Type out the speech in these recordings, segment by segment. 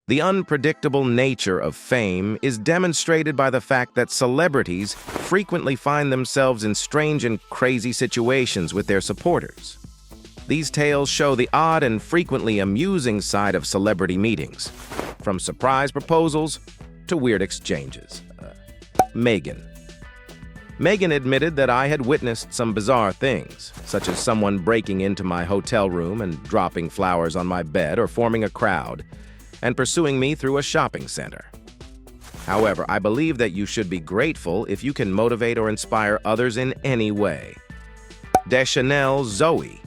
The unpredictable nature of fame is demonstrated by the fact that celebrities frequently find themselves in strange and crazy situations with their supporters. These tales show the odd and frequently amusing side of celebrity meetings, from surprise proposals to weird exchanges. Meagan admitted that I had witnessed some bizarre things, such as someone breaking into my hotel room and dropping flowers on my bed or forming a crowd and pursuing me through a shopping center. However, I believe that you should be grateful if you can motivate or inspire others in any way. Deschanel Zooey.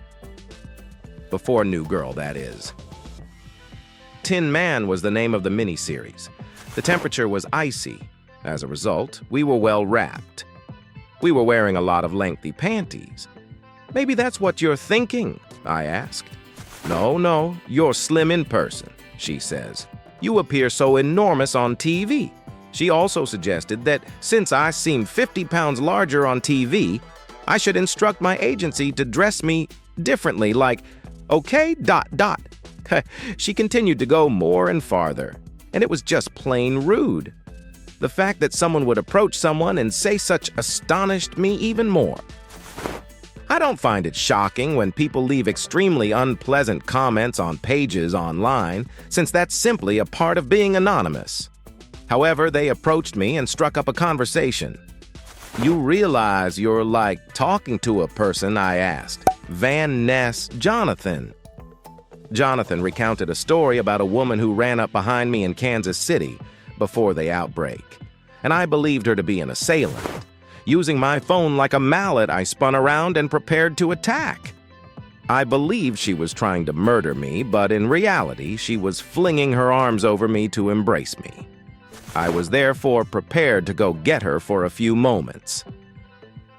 Before New Girl, that is. Tin Man was the name of the miniseries. The temperature was icy. As a result, we were well wrapped. We were wearing a lot of lengthy panties. Maybe that's what you're thinking, I asked. No, you're slim in person, she says. You appear so enormous on TV. She also suggested that since I seem 50 pounds larger on TV, I should instruct my agency to dress me differently, like, okay, ... She continued to go more and farther, and it was just plain rude. The fact that someone would approach someone and say such astonished me even more. I don't find it shocking when people leave extremely unpleasant comments on pages online, since that's simply a part of being anonymous. However, they approached me and struck up a conversation. You realize you're like talking to a person, I asked. Ness Jonathan. Jonathan recounted a story about a woman who ran up behind me in Kansas City before the outbreak, and I believed her to be an assailant. Using my phone like a mallet, I spun around and prepared to attack. I believed she was trying to murder me, but in reality, she was flinging her arms over me to embrace me. I was therefore prepared to go get her for a few moments.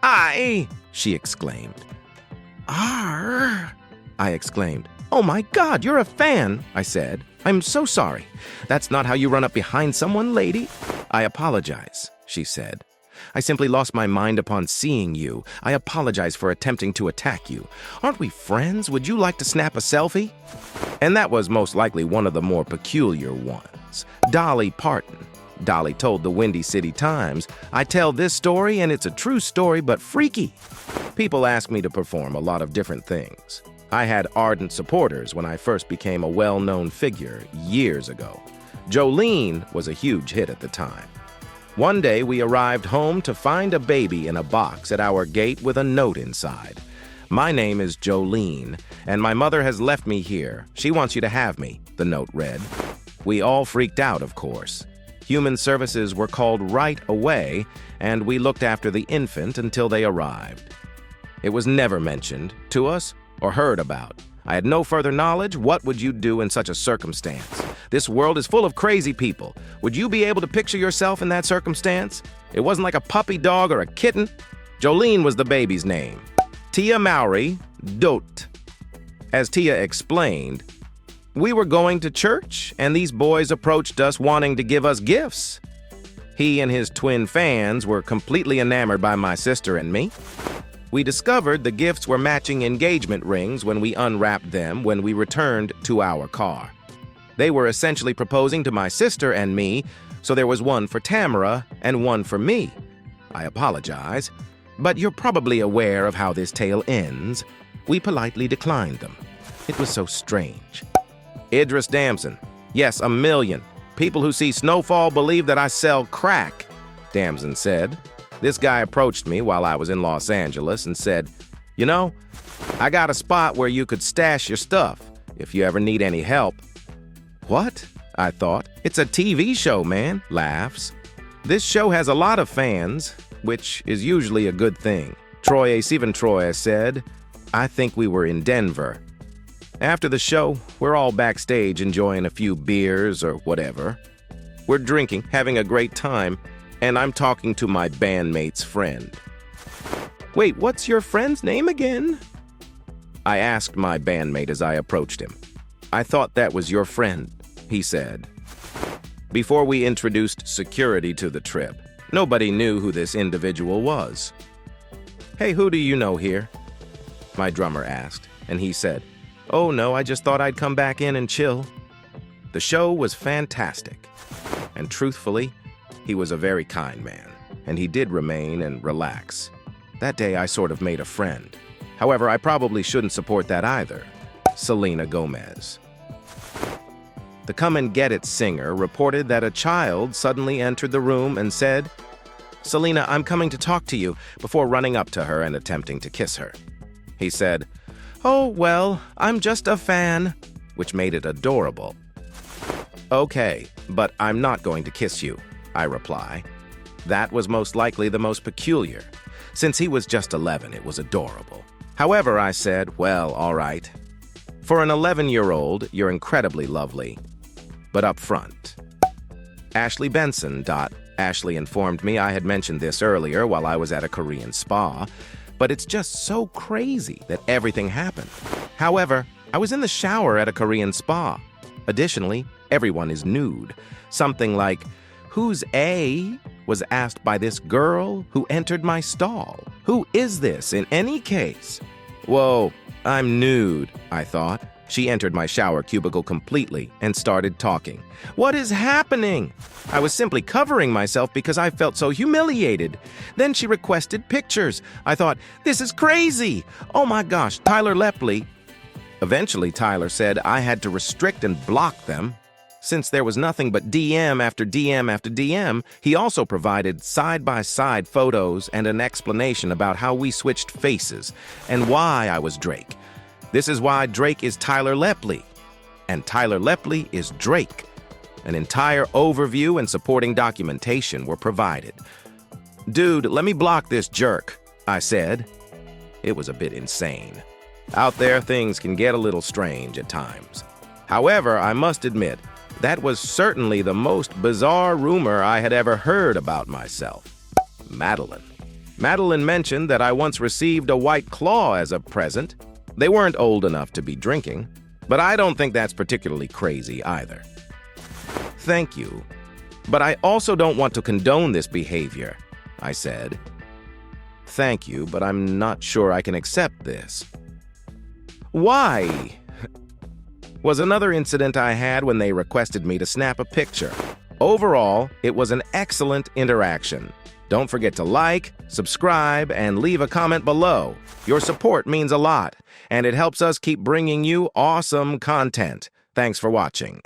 "Aye!" she exclaimed. "Arr!" I exclaimed. "Oh my God, you're a fan," I said. "I'm so sorry. That's not how you run up behind someone, lady." "I apologize," she said. "I simply lost my mind upon seeing you. I apologize for attempting to attack you. Aren't we friends? Would you like to snap a selfie?" And that was most likely one of the more peculiar ones. Dolly Parton. Dolly told the Windy City Times, "I tell this story and it's a true story, but freaky." People ask me to perform a lot of different things. I had ardent supporters when I first became a well-known figure years ago. Jolene was a huge hit at the time. One day, we arrived home to find a baby in a box at our gate with a note inside. "My name is Jolene, and my mother has left me here. She wants you to have me," the note read. We all freaked out, of course. Human services were called right away, and we looked after the infant until they arrived. It was never mentioned to us or heard about. I had no further knowledge. What would you do in such a circumstance? This world is full of crazy people. Would you be able to picture yourself in that circumstance? It wasn't like a puppy dog or a kitten. Jolene was the baby's name. Tia Mowry, Dot. As Tia explained, we were going to church, and these boys approached us wanting to give us gifts. He and his twin fans were completely enamored by my sister and me. We discovered the gifts were matching engagement rings when we unwrapped them when we returned to our car. They were essentially proposing to my sister and me, so there was one for Tamara and one for me. I apologize, but you're probably aware of how this tale ends. We politely declined them. It was so strange. Idris Damson. "Yes, 1,000,000. People who see snowfall believe that I sell crack," Damson said. This guy approached me while I was in Los Angeles and said, "You know, I got a spot where you could stash your stuff if you ever need any help." What? I thought. It's a TV show, man. Laughs. This show has a lot of fans, which is usually a good thing. Troye Sivan said, "I think we were in Denver." After the show, we're all backstage enjoying a few beers or whatever. We're drinking, having a great time, and I'm talking to my bandmate's friend. "Wait, what's your friend's name again?" I asked my bandmate as I approached him. "I thought that was your friend," he said. Before we introduced security to the trip, nobody knew who this individual was. "Hey, who do you know here?" my drummer asked, and he said, "Oh no, I just thought I'd come back in and chill." The show was fantastic. And truthfully, he was a very kind man, and he did remain and relax. That day, I sort of made a friend. However, I probably shouldn't support that either. Selena Gomez. The Come and Get It singer reported that a child suddenly entered the room and said, "Selena, I'm coming to talk to you," before running up to her and attempting to kiss her. He said, "Oh, well, I'm just a fan," which made it adorable. "Okay, but I'm not going to kiss you," I reply. That was most likely the most peculiar. Since he was just 11, it was adorable. However, I said, "Well, all right. For an 11-year-old, you're incredibly lovely, but up front." Ashley Benson. Ashley informed me I had mentioned this earlier while I was at a Korean spa, but it's just so crazy that everything happened. However, I was in the shower at a Korean spa. Additionally, everyone is nude. Something like, "Who's A?" was asked by this girl who entered my stall. Who is this in any case? Whoa, I'm nude, I thought. She entered my shower cubicle completely and started talking. What is happening? I was simply covering myself because I felt so humiliated. Then she requested pictures. I thought, this is crazy. Oh my gosh, Tyler Lepley. Eventually, Tyler said I had to restrict and block them. Since there was nothing but DM after DM after DM, he also provided side-by-side photos and an explanation about how we switched faces and why I was Drake. This is why Drake is Tyler Lepley, and Tyler Lepley is Drake. An entire overview and supporting documentation were provided. "Dude, let me block this jerk," I said. It was a bit insane. Out there, things can get a little strange at times. However, I must admit, that was certainly the most bizarre rumor I had ever heard about myself. Madeline. Madeline mentioned that I once received a White Claw as a present. They weren't old enough to be drinking, but I don't think that's particularly crazy either. "Thank you, but I also don't want to condone this behavior," I said. "Thank you, but I'm not sure I can accept this." "Why?" was another incident I had when they requested me to snap a picture. Overall, it was an excellent interaction. Don't forget to like, subscribe, and leave a comment below. Your support means a lot, and it helps us keep bringing you awesome content. Thanks for watching.